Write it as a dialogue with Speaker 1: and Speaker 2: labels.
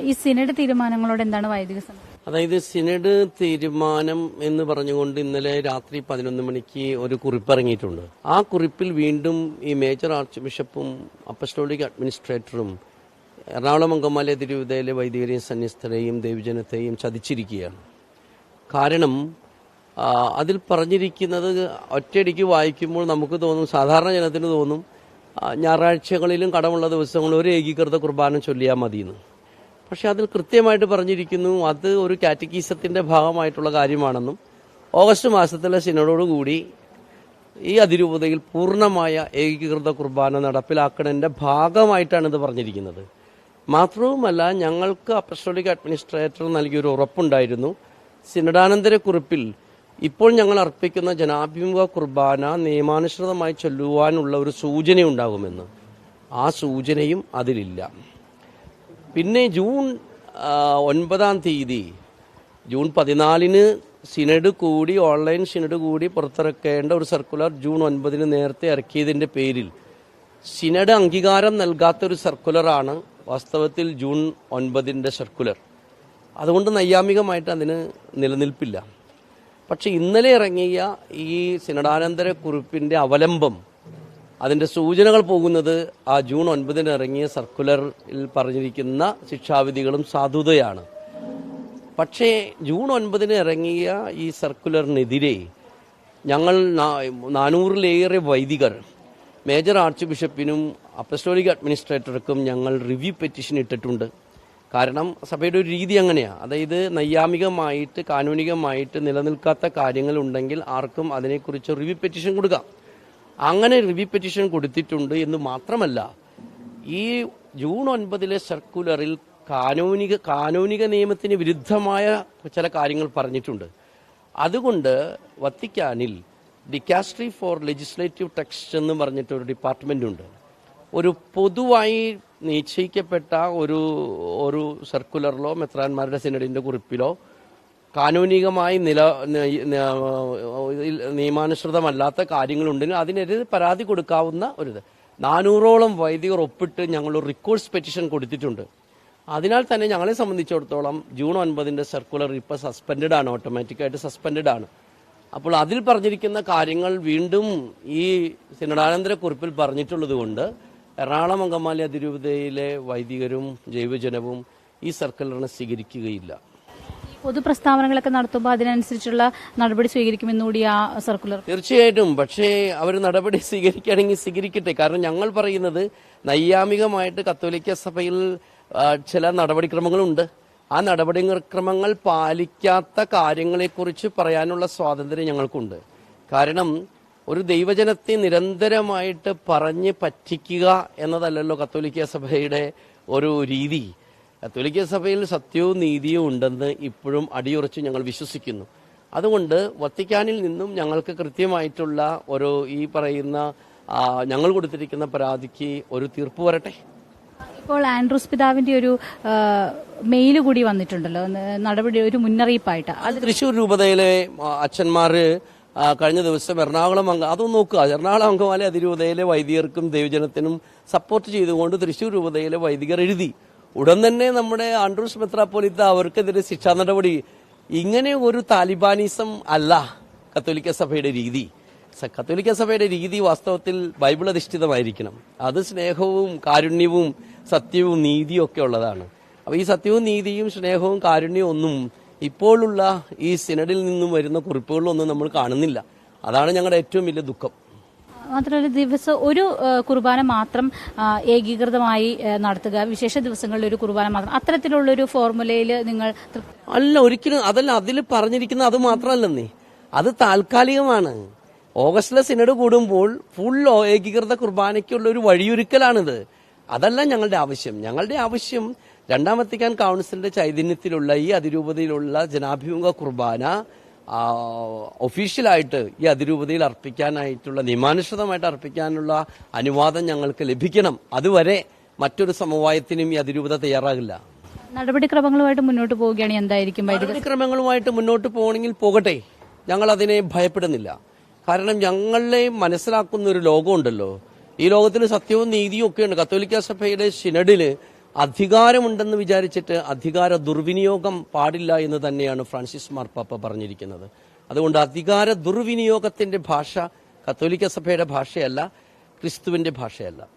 Speaker 1: ഈ സിനഡ് തീരുമാനങ്ങളോട് എന്താണ് വൈദിക സമിതി?
Speaker 2: അതായത് സിനഡ് തീരുമാനം എന്ന് പറഞ്ഞുകൊണ്ട് ഇന്നലെ രാത്രി 11 മണിക്ക് ഒരു കുറിപ്പ് ഇറങ്ങിയിട്ടുണ്ട്. ആ കുറിപ്പിൽ വീണ്ടും ഈ മേജർ ആർച്ച് ബിഷപ്പും അപ്പസ്റ്റോളിക് അഡ്മിനിസ്ട്രേറ്ററും എറണാകുളം അങ്കമാലി അതിരൂപതയിലെ വൈദികരെയും സന്യസ്തരെയും ദൈവജനത്തെയും ചതിച്ചിരിക്കുകയാണ്. കാരണം അതിൽ പറഞ്ഞിരിക്കുന്നത് ഒറ്റയടിക്ക് വായിക്കുമ്പോൾ നമുക്ക് തോന്നും, സാധാരണ ജനത്തിന് തോന്നും, ഞായറാഴ്ചകളിലും കടമുള്ള ദിവസങ്ങളിൽ ഒരു ഏകീകൃത കുർബാന ചൊല്ലിയാൽ മതിയെന്ന്. പക്ഷെ അതിൽ കൃത്യമായിട്ട് പറഞ്ഞിരിക്കുന്നു അത് ഒരു കാറ്റഗീസത്തിന്റെ ഭാഗമായിട്ടുള്ള കാര്യമാണെന്നും ഓഗസ്റ്റ് മാസത്തിലെ സിനഡോടുകൂടി ഈ അതിരൂപതയിൽ പൂർണ്ണമായ ഏകീകൃത കുർബാന നടപ്പിലാക്കുന്നതിന്റെ ഭാഗമായിട്ടാണ് ഇത് പറഞ്ഞിരിക്കുന്നത്. മാത്രവുമല്ല, ഞങ്ങൾക്ക് അപ്പസ്റ്റോളിക് അഡ്മിനിസ്ട്രേറ്റർ നൽകിയൊരു ഉറപ്പുണ്ടായിരുന്നു, സിനഡാനന്തര കുറിപ്പിൽ ഇപ്പോൾ ഞങ്ങൾ അർപ്പിക്കുന്ന ജനാഭിമുഖ കുർബാന നിയമാനുസൃതമായി ചൊല്ലുവാനുള്ള ഒരു സൂചനയുണ്ടാകുമെന്ന്. ആ സൂചനയും അതിലില്ല. പിന്നെ ജൂൺ 9 ജൂൺ 14 സിനഡ് കൂടി, ഓൺലൈൻ സിനഡ് കൂടി പുറത്തിറക്കേണ്ട ഒരു സർക്കുലർ ജൂൺ 9 നേരത്തെ ഇറക്കിയതിന്റെ പേരിൽ സിനഡ് അംഗീകാരം നൽകാത്തൊരു സർക്കുലറാണ് വാസ്തവത്തിൽ ജൂൺ 9 സർക്കുലർ. അതുകൊണ്ട് നൈയാമികമായിട്ട് അതിന് നിലനിൽപ്പില്ല. പക്ഷെ ഇന്നലെ ഇറങ്ങിയ ഈ സിനഡാനന്തര കുറിപ്പിന്റെ അവലംബം, അതിന്റെ സൂചനകൾ പോകുന്നത് ആ ജൂൺ 9 ഇറങ്ങിയ സർക്കുലറിൽ പറഞ്ഞിരിക്കുന്ന ശിക്ഷാവിധികളും സാധുതയാണ്. പക്ഷേ ജൂൺ 9 ഇറങ്ങിയ ഈ സർക്കുലറിനെതിരെ ഞങ്ങൾ 400-ലേറെ വൈദികർ മേജർ ആർച്ച് ബിഷപ്പിനും അപ്പസ്റ്റോളിക് അഡ്മിനിസ്ട്രേറ്റർക്കും ഞങ്ങൾ റിവ്യൂ പെറ്റീഷൻ ഇട്ടിട്ടുണ്ട്. കാരണം സഭയുടെ ഒരു രീതി അങ്ങനെയാണ്. അതായത് നൈയാമികമായിട്ട് കാനൂനികമായിട്ട് നിലനിൽക്കാത്ത കാര്യങ്ങളുണ്ടെങ്കിൽ ആർക്കും അതിനെക്കുറിച്ച് റിവ്യൂ പെറ്റീഷൻ കൊടുക്കാം. അങ്ങനെ റിവ്യൂ പെറ്റീഷൻ കൊടുത്തിട്ടുണ്ട് എന്ന് മാത്രമല്ല, ഈ ജൂൺ 9 സർക്കുലറിൽ കാനൂനിക നിയമത്തിന് വിരുദ്ധമായ ചില കാര്യങ്ങൾ പറഞ്ഞിട്ടുണ്ട്. അതുകൊണ്ട് വത്തിക്കാനിൽ ഡിക്കാസ്ട്രി ഫോർ ലെജിസ്ലേറ്റീവ് ടെക്സ്റ്റ് എന്ന് പറഞ്ഞിട്ടൊരു ഡിപ്പാർട്ട്മെന്റ് ഉണ്ട്. ഒരു പൊതുവായി നിശ്ചയിക്കപ്പെട്ട ഒരു സർക്കുലറിലോ മെത്രാന്മാരുടെ സിനഡിന്റെ കുറിപ്പിലോ കാനൂനികമായി നിയമാനുസൃതമല്ലാത്ത കാര്യങ്ങളുണ്ടെങ്കിൽ അതിനെതിരെ പരാതി കൊടുക്കാവുന്ന ഒരു 400ഓളം വൈദികർ ഒപ്പിട്ട് ഞങ്ങൾ ഒരു റിക്വസ്റ്റ് പെറ്റീഷൻ കൊടുത്തിട്ടുണ്ട്. അതിനാൽ തന്നെ ഞങ്ങളെ സംബന്ധിച്ചിടത്തോളം ജൂൺ 9 സർക്കുലർ ഇപ്പോൾ സസ്പെൻഡഡ് ആണ്, ഓട്ടോമാറ്റിക്കായിട്ട് സസ്പെൻഡഡ് ആണ്. അപ്പോൾ അതിൽ പറഞ്ഞിരിക്കുന്ന കാര്യങ്ങൾ വീണ്ടും ഈ സിനഡാനന്തര കുറിപ്പിൽ പറഞ്ഞിട്ടുള്ളത് കൊണ്ട് എറണാകുളം അങ്കമാലി അതിരൂപതയിലെ വൈദികരും ജൈവജനവും ഈ സർക്കുലറിനെ സ്വീകരിക്കുകയില്ല.
Speaker 1: പൊതുപ്രസ്താവനകളൊക്കെ നടത്തുമ്പോൾ അതിനനുസരിച്ചുള്ള നടപടി സ്വീകരിക്കുമെന്നുകൂടി ആ സർക്കുലർ.
Speaker 2: തീർച്ചയായിട്ടും. പക്ഷേ അവർ നടപടി സ്വീകരിക്കുകയാണെങ്കിൽ സ്വീകരിക്കട്ടെ. കാരണം ഞങ്ങൾ പറയുന്നത് നൈയാമികമായിട്ട് കത്തോലിക്ക സഭയിൽ ചില നടപടിക്രമങ്ങളുണ്ട്. ആ നടപടിക്രമങ്ങൾ പാലിക്കാത്ത കാര്യങ്ങളെക്കുറിച്ച് പറയാനുള്ള സ്വാതന്ത്ര്യം ഞങ്ങൾക്കുണ്ട്. കാരണം ഒരു ദൈവജനത്തെ നിരന്തരമായിട്ട് പറഞ്ഞ് പറ്റിക്കുക എന്നതല്ലല്ലോ കത്തോലിക്ക സഭയുടെ ഒരു രീതി. കത്തോലിക്ക സഭയിൽ സത്യവും നീതിയും ഉണ്ടെന്ന് ഇപ്പോഴും അടിയുറച്ച് ഞങ്ങൾ വിശ്വസിക്കുന്നു. അതുകൊണ്ട് വത്തിക്കാനിൽ നിന്നും ഞങ്ങൾക്ക് കൃത്യമായിട്ടുള്ള ഒരു ഈ പറയുന്ന ഞങ്ങൾ കൊടുത്തിരിക്കുന്ന പരാതിക്ക് ഒരു തീർപ്പ് വരട്ടെ.
Speaker 1: ഇപ്പോൾ ആൻഡ്രൂസ് പിതാവിന്റെ ഒരു മെയിൽ കൂടി വന്നിട്ടുണ്ടല്ലോ, നടപടി ഒരു മുന്നറിയിപ്പായിട്ട്.
Speaker 2: അത് തൃശ്ശൂർ രൂപതയിലെ അച്ഛന്മാര് കഴിഞ്ഞ ദിവസം അതൊന്നും നോക്കുക, എറണാകുളം അങ്കമാലി അതിരൂപതയിലെ വൈദികർക്കും ദൈവജനത്തിനും സപ്പോർട്ട് ചെയ്തുകൊണ്ട് തൃശ്ശൂർ രൂപതയിലെ വൈദികർ എഴുതി. ഉടൻ തന്നെ നമ്മുടെ ആൻഡ്രൂസ് മെത്രാപ്പോലീത്ത അവർക്കെതിരെ ശിക്ഷാ നടപടി. ഇങ്ങനെ ഒരു താലിബാനിസം അല്ല കത്തോലിക്ക സഭയുടെ രീതി. കത്തോലിക്ക സഭയുടെ രീതി വാസ്തവത്തിൽ ബൈബിൾ അധിഷ്ഠിതമായിരിക്കണം. അത് സ്നേഹവും കാരുണ്യവും സത്യവും നീതിയും ഒക്കെ ഉള്ളതാണ്. അപ്പൊ ഈ സത്യവും നീതിയും സ്നേഹവും കാരുണ്യവും ഒന്നും ഇപ്പോഴുള്ള ഈ സിനഡിൽ നിന്നും വരുന്ന കുറിപ്പുകളിലൊന്നും നമ്മൾ കാണുന്നില്ല. അതാണ് ഞങ്ങളുടെ ഏറ്റവും വലിയ ദുഃഖം.
Speaker 1: മാത്രമല്ല, ദിവസം ഒരു കുർബാന മാത്രം ഏകീകൃതമായി നടത്തുക, വിശേഷ ദിവസങ്ങളിൽ ഒരു കുർബാന മാത്രം, അത്തരത്തിലുള്ള ഒരു ഫോർമുലയിൽ നിങ്ങൾ
Speaker 2: അല്ല, ഒരിക്കലും അതല്ല. അതിൽ പറഞ്ഞിരിക്കുന്ന അത് മാത്രമല്ലെന്നേ, അത് താൽക്കാലികമാണ്. ഓഗസ്റ്റിലെ സിനഡ് കൂടുമ്പോൾ ഫുൾ ഏകീകൃത കുർബാനയ്ക്കുള്ള ഒരു വഴിയൊരുക്കലാണിത്. അതല്ല ഞങ്ങളുടെ ആവശ്യം. ഞങ്ങളുടെ ആവശ്യം രണ്ടാം വത്തിക്കാൻ കൗൺസിലിന്റെ ചൈതന്യത്തിലുള്ള ഈ അതിരൂപതയിലുള്ള ജനാഭിമുഖ കുർബാന ഒഫീഷ്യലായിട്ട് ഈ അതിരൂപതയിൽ അർപ്പിക്കാനായിട്ടുള്ള നിയമാനുസൃതമായിട്ട് അർപ്പിക്കാനുള്ള അനുവാദം ഞങ്ങൾക്ക് ലഭിക്കണം. അതുവരെ മറ്റൊരു സമവായത്തിനും ഈ അതിരൂപത തയ്യാറാകില്ല.
Speaker 1: നടപടിക്രമങ്ങളുമായിട്ട് മുന്നോട്ട് പോവുകയാണ്. എന്തായിരിക്കും
Speaker 2: നടപടിക്രമങ്ങളുമായിട്ട് മുന്നോട്ട് പോകണമെങ്കിൽ പോകട്ടെ, ഞങ്ങൾ അതിനെ ഭയപ്പെടുന്നില്ല. കാരണം ഞങ്ങളെ മനസ്സിലാക്കുന്ന ഒരു ലോകമുണ്ടല്ലോ, ഈ ലോകത്തിൽ സത്യവും നീതിയും ഒക്കെയുണ്ട്. കത്തോലിക്ക സഭയുടെ സിനഡില് അധികാരമുണ്ടെന്ന് വിചാരിച്ചിട്ട് അധികാര ദുർവിനിയോഗം പാടില്ല എന്ന് തന്നെയാണ് ഫ്രാൻസിസ് മാർപ്പാപ്പ പറഞ്ഞിരിക്കുന്നത്. അതുകൊണ്ട് അധികാര ദുർവിനിയോഗത്തിന്റെ ഭാഷ കത്തോലിക്ക സഭയുടെ ഭാഷയല്ല, ക്രിസ്തുവിന്റെ ഭാഷയല്ല.